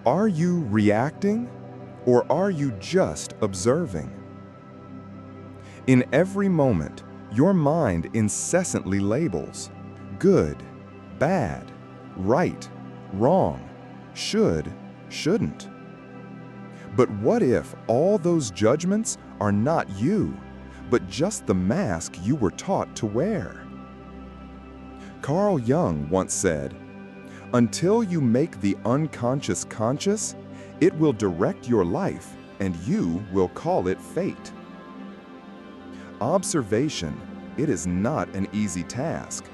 Are you reacting, or are you just observing? In every moment, your mind incessantly labels good, bad, right, wrong, should, shouldn't. But what if all those judgments are not you, but just the mask you were taught to wear? Carl Jung once said, "Until you make the unconscious conscious, it will direct your life and you will call it fate." Observation, it is not an easy task,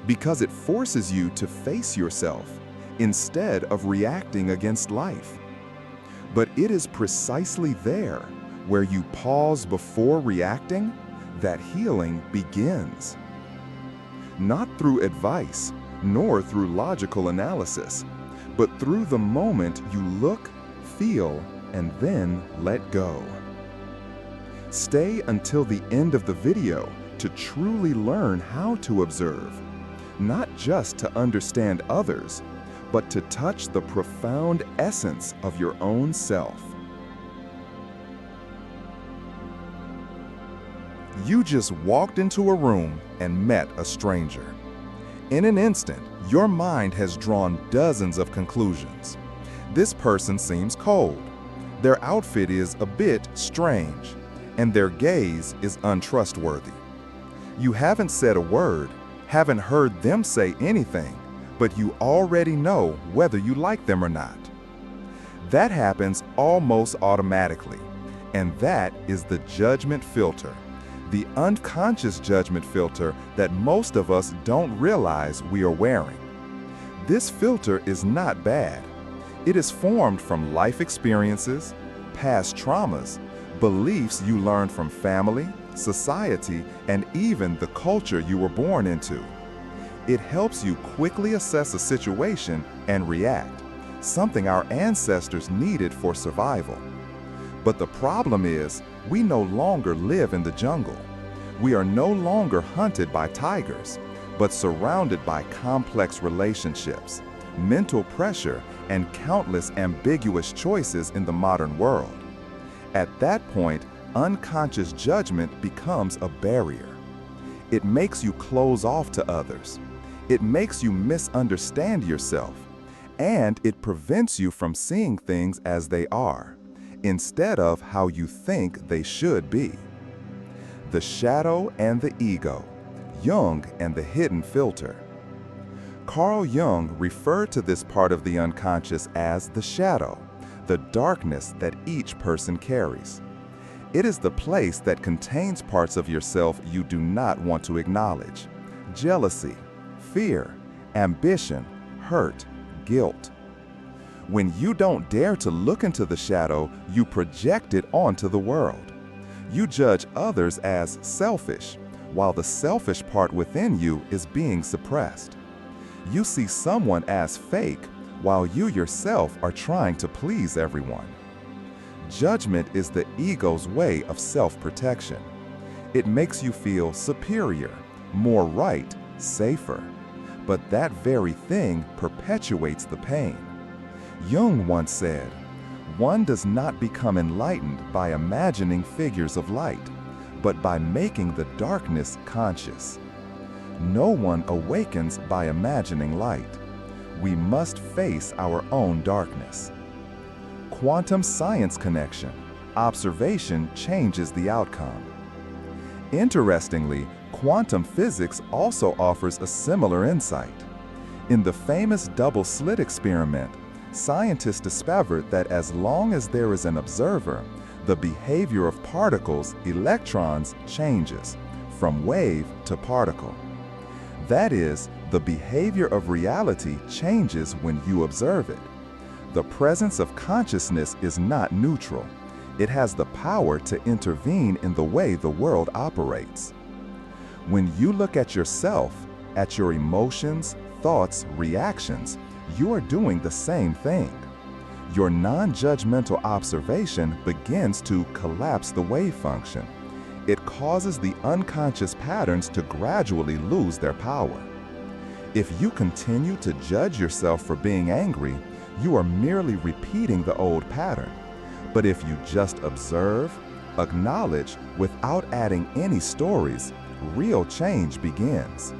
because it forces you to face yourself instead of reacting against life. But it is precisely there, where you pause before reacting, that healing begins. Not through advice, nor through logical analysis, but through the moment you look, feel, and then let go. Stay until the end of the video to truly learn how to observe, not just to understand others, but to touch the profound essence of your own self. You just walked into a room and met a stranger. In an instant, your mind has drawn dozens of conclusions. This person seems cold. Their outfit is a bit strange, and their gaze is untrustworthy. You haven't said a word, haven't heard them say anything, but you already know whether you like them or not. That happens almost automatically, and that is the judgment filter, the unconscious judgment filter that most of us don't realize we are wearing. This filter is not bad. It is formed from life experiences, past traumas, beliefs you learned from family, society, and even the culture you were born into. It helps you quickly assess a situation and react, something our ancestors needed for survival. But the problem is, we no longer live in the jungle. We are no longer hunted by tigers, but surrounded by complex relationships, mental pressure, and countless ambiguous choices in the modern world. At that point, unconscious judgment becomes a barrier. It makes you close off to others. It makes you misunderstand yourself, and it prevents you from seeing things as they are, instead of how you think they should be. The shadow and the ego, Jung and the hidden filter. Carl Jung referred to this part of the unconscious as the shadow, the darkness that each person carries. It is the place that contains parts of yourself you do not want to acknowledge: jealousy, fear, ambition, hurt, guilt. When you don't dare to look into the shadow, you project it onto the world. You judge others as selfish, while the selfish part within you is being suppressed. You see someone as fake, while you yourself are trying to please everyone. Judgment is the ego's way of self-protection. It makes you feel superior, more right, safer. But that very thing perpetuates the pain. Jung once said, "One does not become enlightened by imagining figures of light, but by making the darkness conscious." No one awakens by imagining light. We must face our own darkness. Quantum science connection. Observation changes the outcome. Interestingly, quantum physics also offers a similar insight. In the famous double-slit experiment, scientists discovered that as long as there is an observer, the behavior of particles, electrons, changes from wave to particle. That is, the behavior of reality changes when you observe it. The presence of consciousness is not neutral. It has the power to intervene in the way the world operates. When you look at yourself, at your emotions, thoughts, reactions, you are doing the same thing. Your non-judgmental observation begins to collapse the wave function. It causes the unconscious patterns to gradually lose their power. If you continue to judge yourself for being angry, You are merely repeating the old pattern. But if you just observe, acknowledge, without adding any stories, real change begins.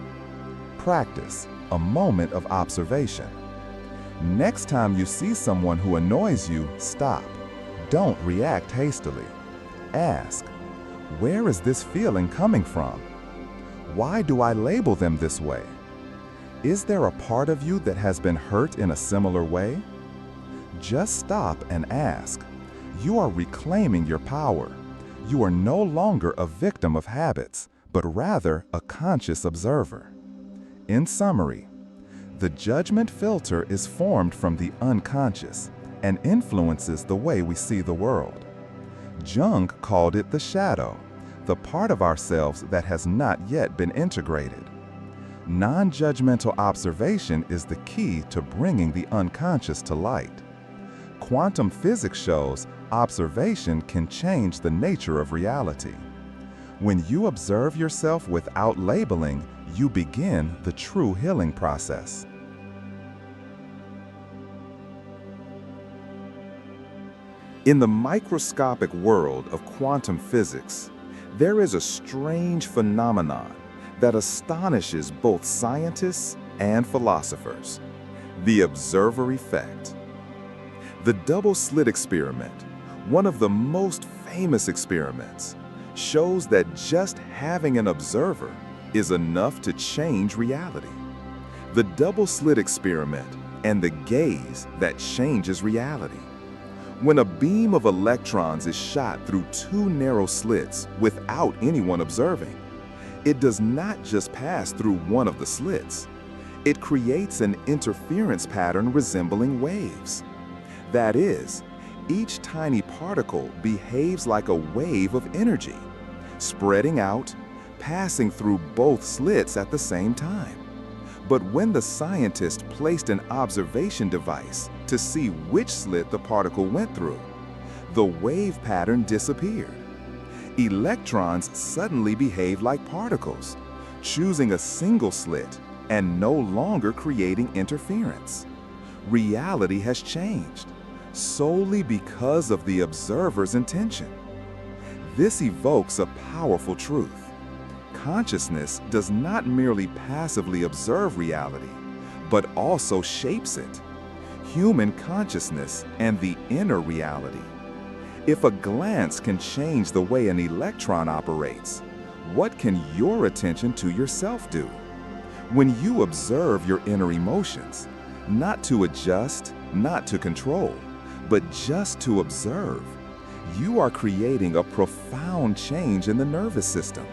Practice a moment of observation. Next time you see someone who annoys you, stop. Don't react hastily. Ask, where is this feeling coming from? Why do I label them this way? Is there a part of you that has been hurt in a similar way? Just stop and ask. You are reclaiming your power. You are no longer a victim of habits, but rather a conscious observer. In summary, the judgment filter is formed from the unconscious and influences the way we see the world. Jung called it the shadow, the part of ourselves that has not yet been integrated. Non-judgmental observation is the key to bringing the unconscious to light. Quantum physics shows observation can change the nature of reality. When you observe yourself without labeling, you begin the true healing process. In the microscopic world of quantum physics, there is a strange phenomenon that astonishes both scientists and philosophers: the observer effect. The double-slit experiment, one of the most famous experiments, shows that just having an observer is enough to change reality. The double-slit experiment and the gaze that changes reality. When a beam of electrons is shot through two narrow slits without anyone observing, it does not just pass through one of the slits. It creates an interference pattern resembling waves. That is, each tiny particle behaves like a wave of energy, spreading out, passing through both slits at the same time. But when the scientist placed an observation device to see which slit the particle went through, the wave pattern disappeared. Electrons suddenly behave like particles, choosing a single slit and no longer creating interference. Reality has changed, solely because of the observer's intention. This evokes a powerful truth. Consciousness does not merely passively observe reality, but also shapes it. Human consciousness and the inner reality. If a glance can change the way an electron operates, what can your attention to yourself do? When you observe your inner emotions, not to adjust, not to control, but just to observe, you are creating a profound change in the nervous system.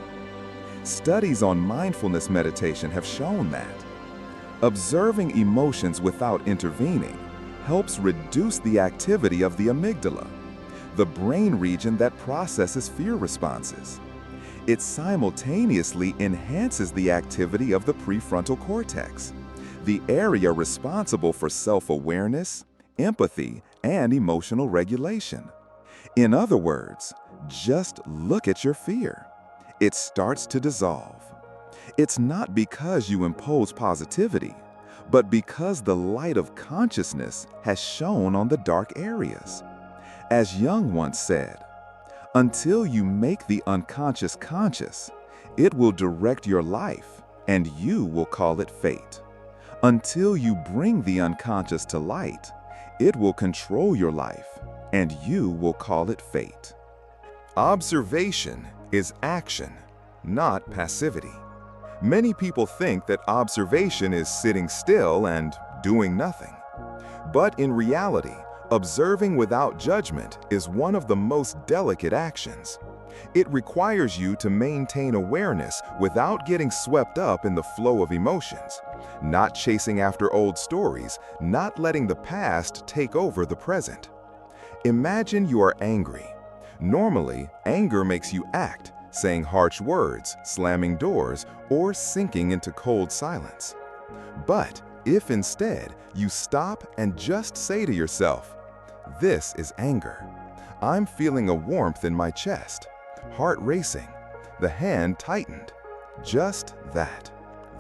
Studies on mindfulness meditation have shown that observing emotions without intervening helps reduce the activity of the amygdala, the brain region that processes fear responses. It simultaneously enhances the activity of the prefrontal cortex, the area responsible for self-awareness, empathy, and emotional regulation. In other words, just look at your fear. It starts to dissolve. It's not because you impose positivity, but because the light of consciousness has shone on the dark areas. As Jung once said, until you make the unconscious conscious, it will direct your life, and you will call it fate. Until you bring the unconscious to light, it will control your life, and you will call it fate. Observation is action, not passivity. Many people think that observation is sitting still and doing nothing. But in reality, observing without judgment is one of the most delicate actions. It requires you to maintain awareness without getting swept up in the flow of emotions, not chasing after old stories, not letting the past take over the present. Imagine you are angry. Normally, anger makes you act, saying harsh words, slamming doors, or sinking into cold silence. But if instead you stop and just say to yourself, "This is anger. I'm feeling a warmth in my chest, heart racing, the hand tightened." Just that.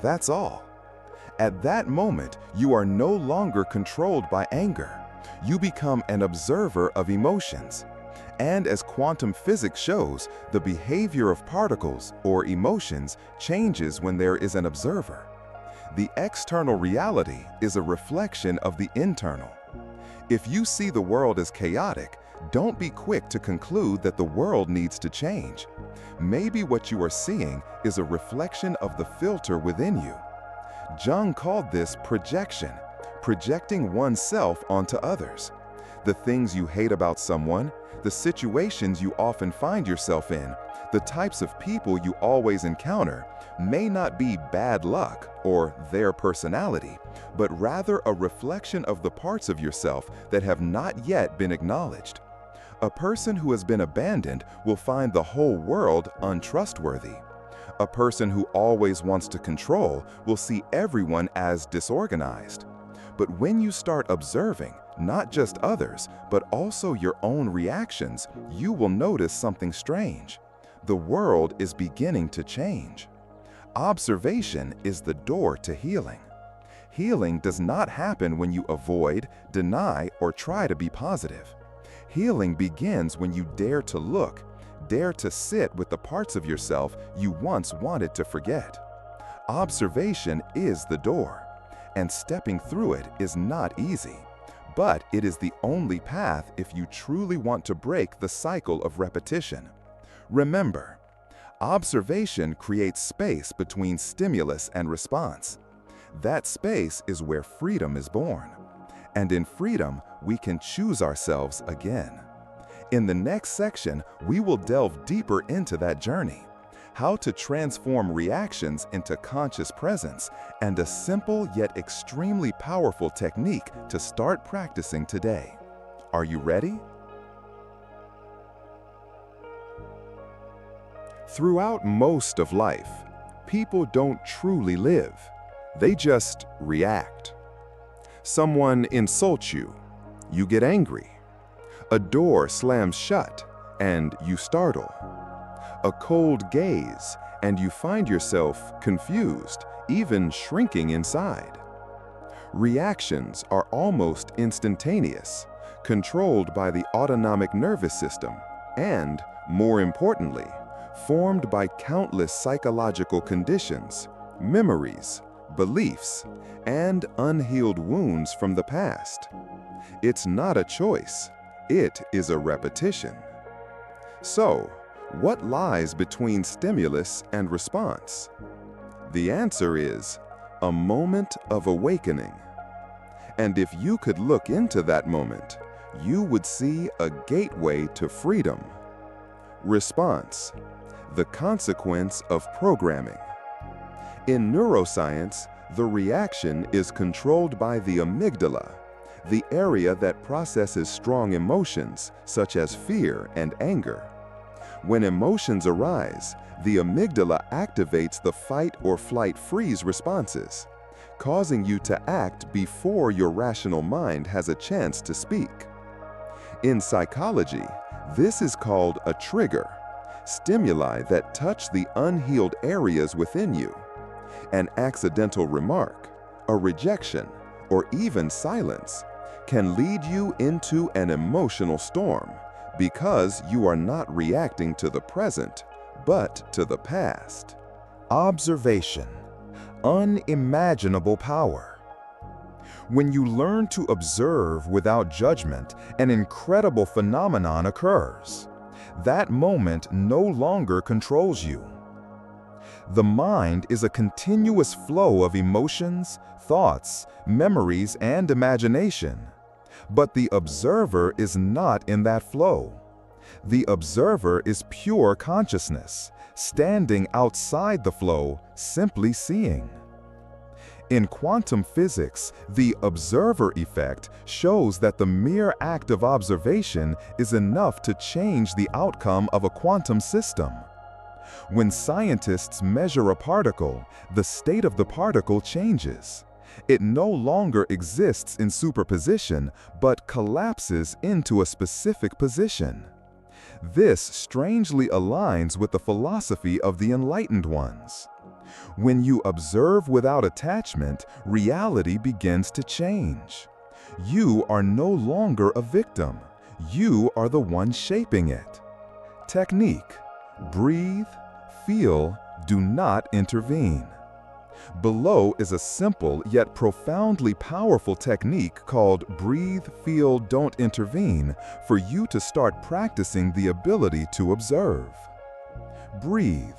That's all. At that moment, you are no longer controlled by anger. You become an observer of emotions. And as quantum physics shows, the behavior of particles, or emotions, changes when there is an observer. The external reality is a reflection of the internal. If you see the world as chaotic, don't be quick to conclude that the world needs to change. Maybe what you are seeing is a reflection of the filter within you. Jung called this projection, projecting oneself onto others. The things you hate about someone, the situations you often find yourself in, the types of people you always encounter may not be bad luck or their personality, but rather a reflection of the parts of yourself that have not yet been acknowledged. A person who has been abandoned will find the whole world untrustworthy. A person who always wants to control will see everyone as disorganized. But when you start observing, not just others, but also your own reactions, you will notice something strange. The world is beginning to change. Observation is the door to healing. Healing does not happen when you avoid, deny, or try to be positive. Healing begins when you dare to look, dare to sit with the parts of yourself you once wanted to forget. Observation is the door, and stepping through it is not easy. But it is the only path if you truly want to break the cycle of repetition. Remember, observation creates space between stimulus and response. That space is where freedom is born. And in freedom, we can choose ourselves again. In the next section, we will delve deeper into that journey, how to transform reactions into conscious presence, and a simple yet extremely powerful technique to start practicing today. Are you ready? Throughout most of life, people don't truly live. They just react. Someone insults you, you get angry. A door slams shut, and you startle. A cold gaze, and you find yourself confused, even shrinking inside. Reactions are almost instantaneous, controlled by the autonomic nervous system, and, more importantly, formed by countless psychological conditions, memories, beliefs, and unhealed wounds from the past. It's not a choice, it is a repetition. So, what lies between stimulus and response? The answer is a moment of awakening. And if you could look into that moment, you would see a gateway to freedom. Response, the consequence of programming. In neuroscience, the reaction is controlled by the amygdala, the area that processes strong emotions such as fear and anger. When emotions arise, the amygdala activates the fight or flight freeze responses, causing you to act before your rational mind has a chance to speak. In psychology, this is called a trigger, stimuli that touch the unhealed areas within you. An accidental remark, a rejection, or even silence can lead you into an emotional storm because you are not reacting to the present, but to the past. Observation, unimaginable power. When you learn to observe without judgment, an incredible phenomenon occurs. That moment no longer controls you. The mind is a continuous flow of emotions, thoughts, memories, and imagination. But the observer is not in that flow. The observer is pure consciousness, standing outside the flow, simply seeing. In quantum physics, the observer effect shows that the mere act of observation is enough to change the outcome of a quantum system. When scientists measure a particle, the state of the particle changes. It no longer exists in superposition, but collapses into a specific position. This strangely aligns with the philosophy of the enlightened ones. When you observe without attachment, reality begins to change. You are no longer a victim. You are the one shaping it. Technique: breathe, feel, do not intervene. Below is a simple yet profoundly powerful technique called Breathe, Feel, Don't Intervene for you to start practicing the ability to observe. Breathe.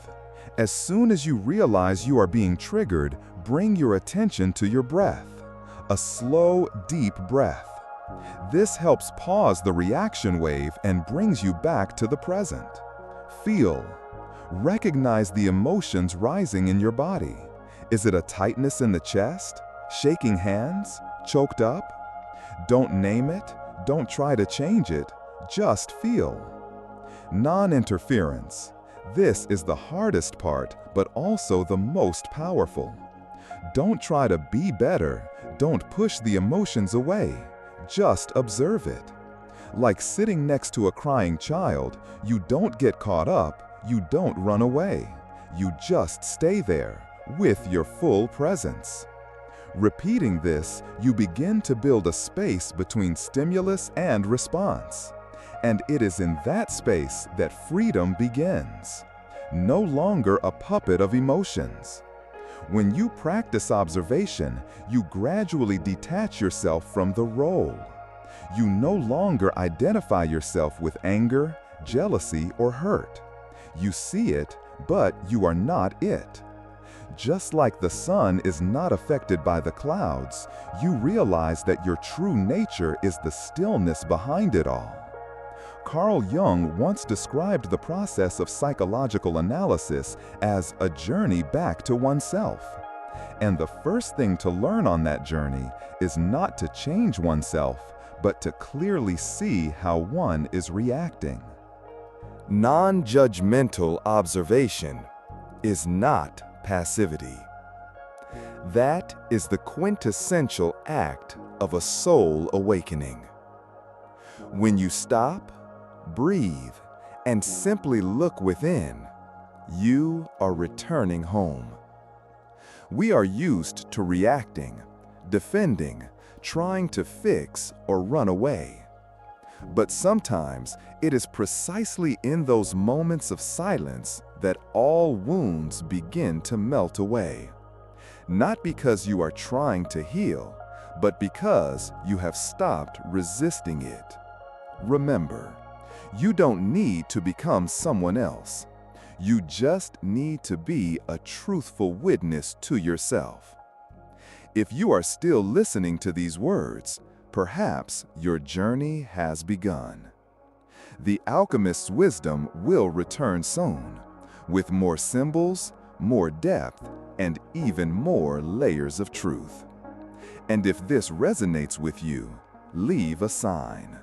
As soon as you realize you are being triggered, bring your attention to your breath. A slow, deep breath. This helps pause the reaction wave and brings you back to the present. Feel. Recognize the emotions rising in your body. Is it a tightness in the chest? Shaking hands? Choked up? Don't name it. Don't try to change it. Just feel. Non-interference. This is the hardest part, but also the most powerful. Don't try to be better. Don't push the emotions away. Just observe it. Like sitting next to a crying child, you don't get caught up, you don't run away. You just stay there, with your full presence. Repeating this, you begin to build a space between stimulus and response. And it is in that space that freedom begins. No longer a puppet of emotions. When you practice observation, you gradually detach yourself from the role. You no longer identify yourself with anger, jealousy, or hurt. You see it, but you are not it. Just like the sun is not affected by the clouds, you realize that your true nature is the stillness behind it all. Carl Jung once described the process of psychological analysis as a journey back to oneself. And the first thing to learn on that journey is not to change oneself, but to clearly see how one is reacting. Non-judgmental observation is not passivity. That is the quintessential act of a soul awakening. When you stop, breathe, and simply look within, you are returning home. We are used to reacting, defending, trying to fix or run away. But sometimes it is precisely in those moments of silence that all wounds begin to melt away. Not because you are trying to heal, but because you have stopped resisting it. Remember, you don't need to become someone else. You just need to be a truthful witness to yourself. If you are still listening to these words, perhaps your journey has begun. The alchemist's wisdom will return soon, with more symbols, more depth, and even more layers of truth. And if this resonates with you, leave a sign.